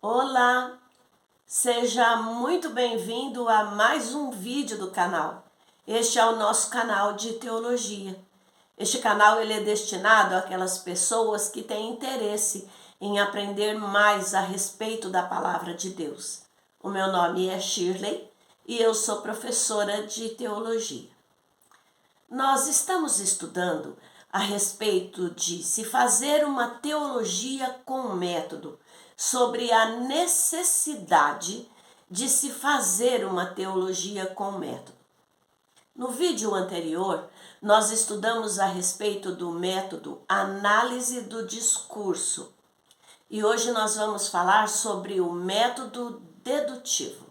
Olá, seja muito bem-vindo a mais um vídeo do canal. Este é o nosso canal de teologia. Este canal ele é destinado àquelas pessoas que têm interesse em aprender mais a respeito da palavra de Deus. O meu nome é Shirley e eu sou professora de teologia. Nós estamos estudando a respeito de se fazer uma teologia com método, sobre a necessidade de se fazer uma teologia com método. No vídeo anterior, nós estudamos a respeito do método análise do discurso. E hoje nós vamos falar sobre o método dedutivo.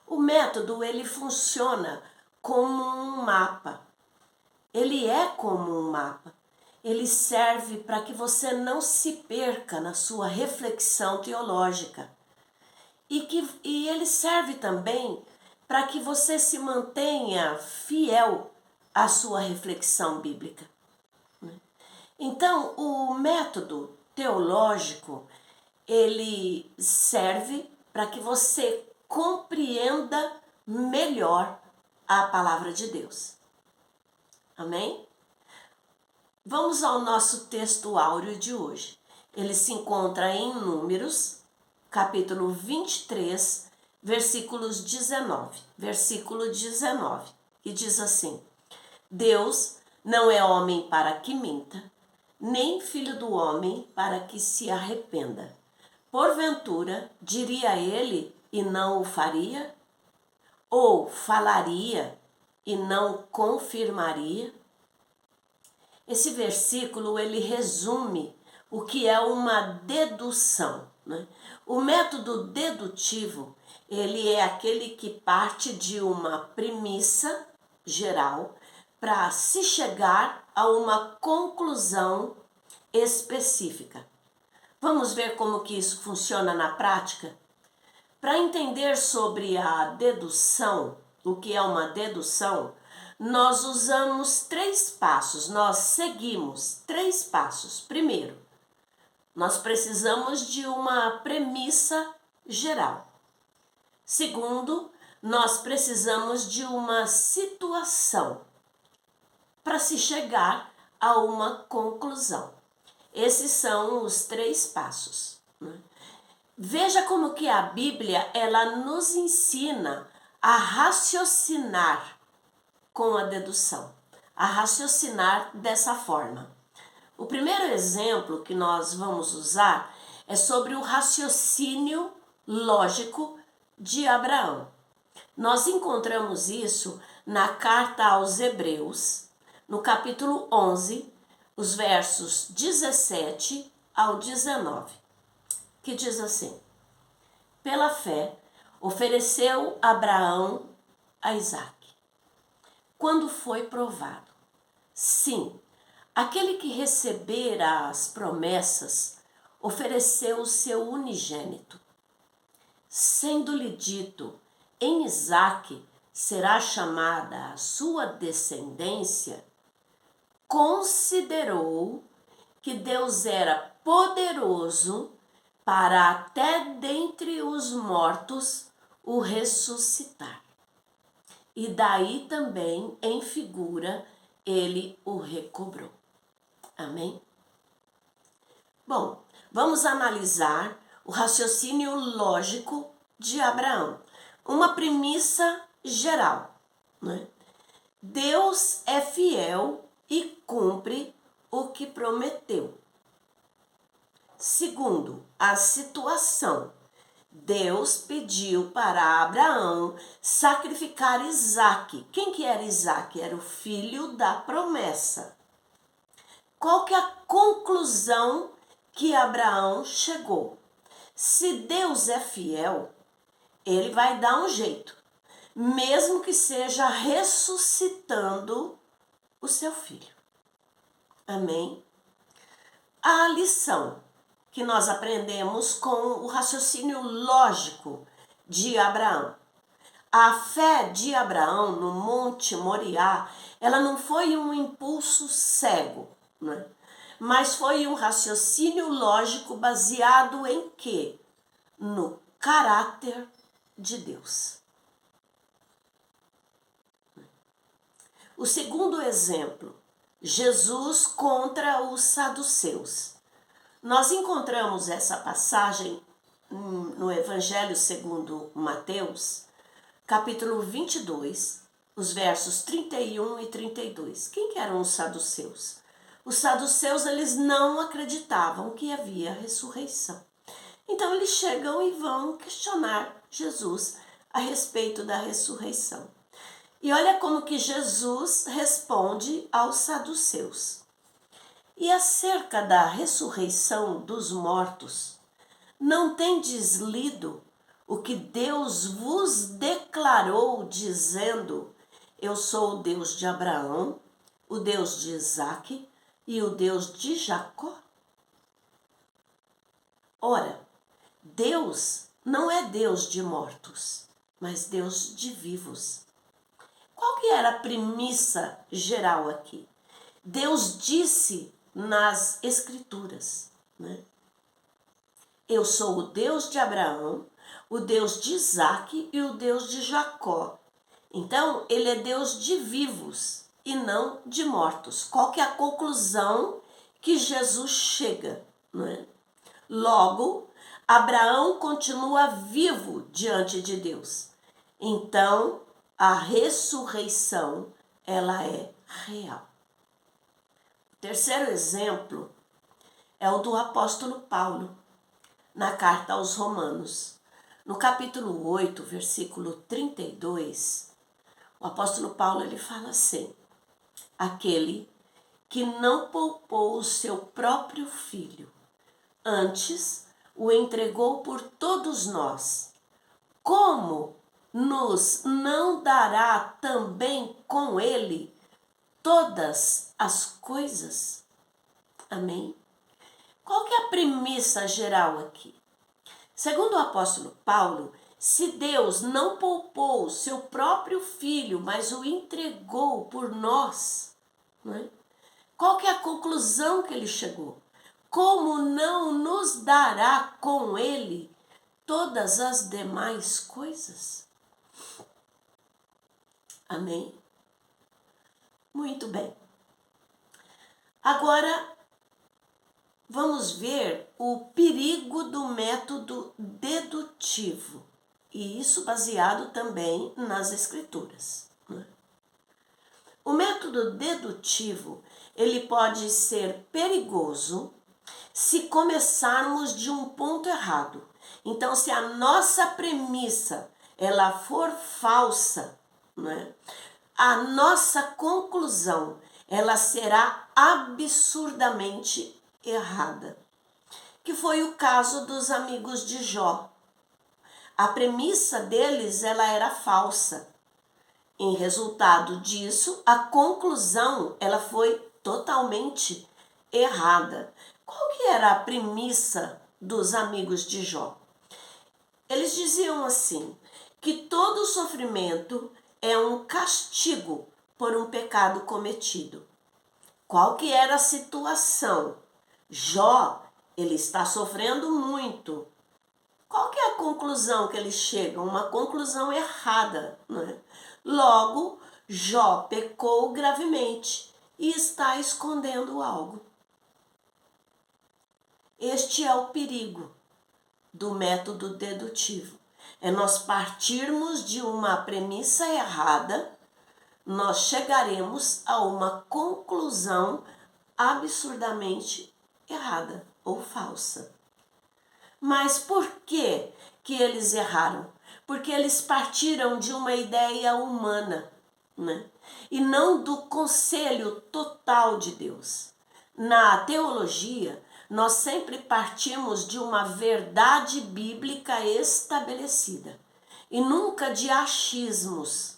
O método, ele funciona como um mapa. Ele é como um mapa. Ele serve para que você não se perca na sua reflexão teológica. E ele serve também para que você se mantenha fiel à sua reflexão bíblica. Então, o método teológico, ele serve para que você compreenda melhor a palavra de Deus. Amém? Vamos ao nosso texto áureo de hoje. Ele se encontra em Números, capítulo 23, versículos 19. Versículo 19, que diz assim: Deus não é homem para que minta, nem filho do homem para que se arrependa. Porventura, diria ele e não o faria? Ou falaria e não confirmaria? Esse versículo, ele resume o que é uma dedução, né? O método dedutivo, ele é aquele que parte de uma premissa geral para se chegar a uma conclusão específica. Vamos ver como que isso funciona na prática? Para entender sobre a dedução, o que é uma dedução, nós usamos 3 passos, nós seguimos 3 passos. Primeiro, nós precisamos de uma premissa geral. Segundo, nós precisamos de uma situação para se chegar a uma conclusão. Esses são os 3 passos, né? Veja como que a Bíblia, ela nos ensina a raciocinar com a dedução, a raciocinar dessa forma. O primeiro exemplo que nós vamos usar é sobre o raciocínio lógico de Abraão. Nós encontramos isso na carta aos Hebreus, no capítulo 11, os versos 17 ao 19, que diz assim: Pela fé, ofereceu Abraão a Isaque, quando foi provado. Sim, aquele que recebera as promessas ofereceu o seu unigênito. Sendo-lhe dito, em Isaque será chamada a sua descendência, considerou que Deus era poderoso para até dentre os mortos o ressuscitar. E daí também, em figura, ele o recobrou. Amém? Bom, vamos analisar o raciocínio lógico de Abraão. Uma premissa geral, né? Deus é fiel e cumpre o que prometeu. Segundo, a situação. Deus pediu para Abraão sacrificar Isaque. Quem que era Isaque? Era o filho da promessa. Qual que é a conclusão que Abraão chegou? Se Deus é fiel, ele vai dar um jeito, mesmo que seja ressuscitando o seu filho. Amém? A lição que nós aprendemos com o raciocínio lógico de Abraão. A fé de Abraão no Monte Moriá, ela não foi um impulso cego, né? Mas foi um raciocínio lógico baseado em quê? no caráter de Deus. O segundo exemplo, Jesus contra os saduceus. Nós encontramos essa passagem no Evangelho segundo Mateus, capítulo 22, os versos 31 e 32. Quem que eram os saduceus? Os saduceus, eles não acreditavam que havia ressurreição. Então eles chegam e vão questionar Jesus a respeito da ressurreição. E olha como que Jesus responde aos saduceus. E acerca da ressurreição dos mortos, não tendes lido o que Deus vos declarou, dizendo: eu sou o Deus de Abraão, o Deus de Isaque e o Deus de Jacó? Ora, Deus não é Deus de mortos, mas Deus de vivos. Qual que era a premissa geral aqui? Deus disse nas Escrituras, né? Eu sou o Deus de Abraão, o Deus de Isaque e o Deus de Jacó. Então, ele é Deus de vivos e não de mortos. Qual que é a conclusão que Jesus chega, né? Logo, Abraão continua vivo diante de Deus. Então, a ressurreição, ela é real. O terceiro exemplo é o do apóstolo Paulo, na carta aos Romanos. No capítulo 8, versículo 32, o apóstolo Paulo ele fala assim: aquele que não poupou o seu próprio filho, antes o entregou por todos nós, como nos não dará também com ele todas as coisas? Amém? Qual que é a premissa geral aqui? Segundo o apóstolo Paulo, se Deus não poupou o seu próprio filho, mas o entregou por nós, não é? Qual que é a conclusão que ele chegou? Como não nos dará com ele todas as demais coisas? Amém? Muito bem. Agora, vamos ver o perigo do método dedutivo. E isso baseado também nas Escrituras, né? O método dedutivo, ele pode ser perigoso se começarmos de um ponto errado. Então, se a nossa premissa ela for falsa, né, a nossa conclusão ela será absurdamente errada. Que foi o caso dos amigos de Jó. A premissa deles ela era falsa. Em resultado disso, a conclusão ela foi totalmente errada. Qual que era a premissa dos amigos de Jó? Eles diziam assim, que todo sofrimento é um castigo por um pecado cometido. Qual que era a situação? Jó, ele está sofrendo muito. Qual que é a conclusão que eles chegam? Uma conclusão errada, né? Logo, Jó pecou gravemente e está escondendo algo. Este é o perigo do método dedutivo. É nós partirmos de uma premissa errada, nós chegaremos a uma conclusão absurdamente errada ou falsa. Mas por que eles erraram? Porque eles partiram de uma ideia humana, né? E não do conselho total de Deus. Na teologia, nós sempre partimos de uma verdade bíblica estabelecida e nunca de achismos.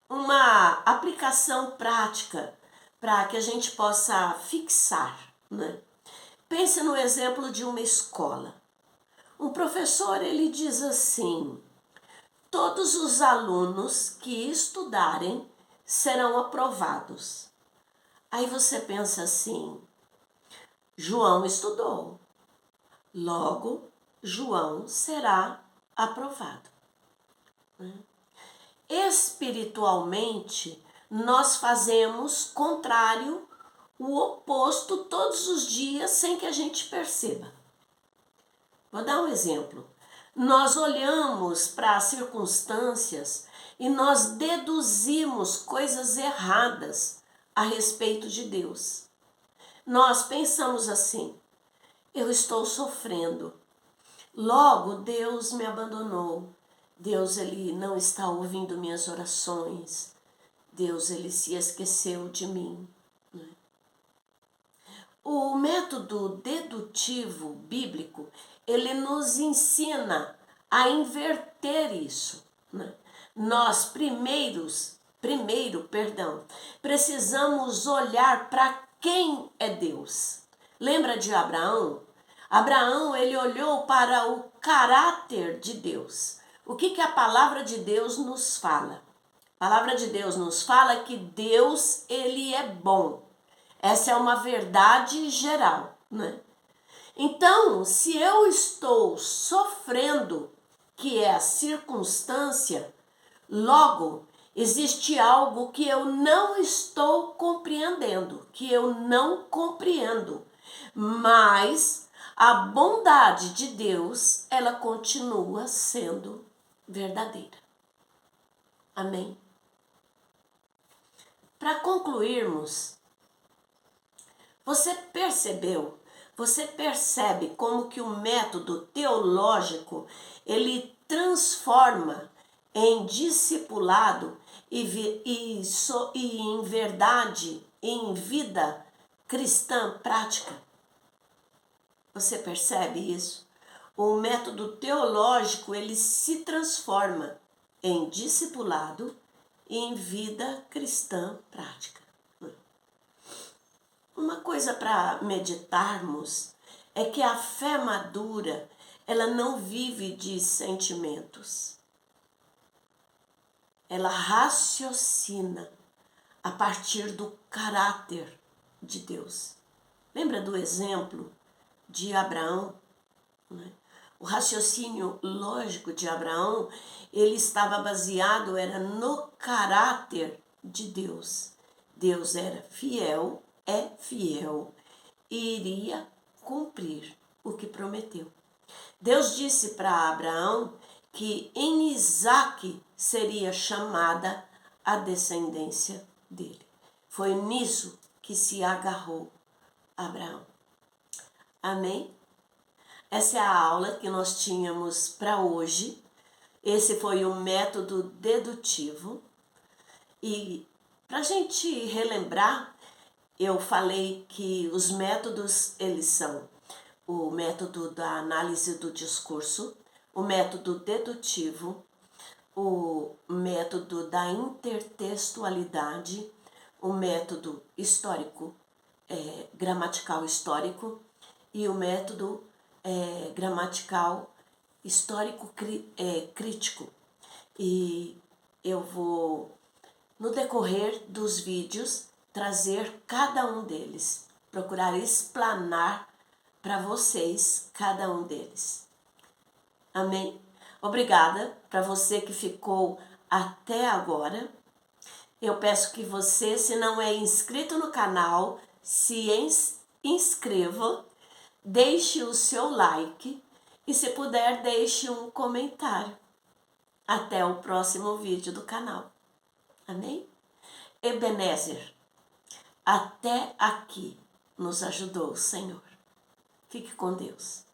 Uma aplicação prática para que a gente possa fixar, né? Pense no exemplo de uma escola. Um professor, ele diz assim: todos os alunos que estudarem serão aprovados. Aí você pensa assim: João estudou, Logo, João será aprovado. Espiritualmente, nós fazemos contrário, o oposto todos os dias sem que a gente perceba. Vou dar um exemplo. Nós olhamos para as circunstâncias e nós deduzimos coisas erradas a respeito de Deus. Nós pensamos assim: eu estou sofrendo, logo Deus me abandonou, Deus ele não está ouvindo minhas orações, Deus ele se esqueceu de mim. O método dedutivo bíblico, ele nos ensina a inverter isso. Nós primeiro, precisamos olhar para quem é Deus. Lembra de Abraão? Abraão, ele olhou para o caráter de Deus. O que a palavra de Deus nos fala? A palavra de Deus nos fala que Deus, ele é bom. Essa é uma verdade geral, né? Então, se eu estou sofrendo, que é a circunstância, logo existe algo que eu não estou compreendendo, que eu não compreendo, mas a bondade de Deus, ela continua sendo verdadeira. Amém? Para concluirmos, você percebe como que o método teológico, ele transforma em discipulado e em verdade, em vida cristã prática? Você percebe isso? O método teológico, ele se transforma em discipulado e em vida cristã prática. Uma coisa para meditarmos é que a fé madura, ela não vive de sentimentos. Ela raciocina a partir do caráter de Deus. Lembra do exemplo de Abraão? O raciocínio lógico de Abraão, ele estava baseado, era no caráter de Deus. Deus era fiel, é fiel e iria cumprir o que prometeu. Deus disse para Abraão que em Isaque seria chamada a descendência dele. Foi nisso que se agarrou Abraão. Amém? Essa é a aula que nós tínhamos para hoje. Esse foi o método dedutivo. E para a gente relembrar, eu falei que os métodos, eles são o método da análise do discurso, o método dedutivo, o método da intertextualidade, o método histórico, gramatical histórico e o método gramatical histórico crítico. E eu vou, no decorrer dos vídeos, trazer cada um deles, procurar explanar para vocês cada um deles. Amém? Obrigada para você que ficou até agora. Eu peço que você, se não é inscrito no canal, se inscreva, deixe o seu like e, se puder, deixe um comentário. Até o próximo vídeo do canal. Amém? Ebenezer, até aqui nos ajudou o Senhor. Fique com Deus.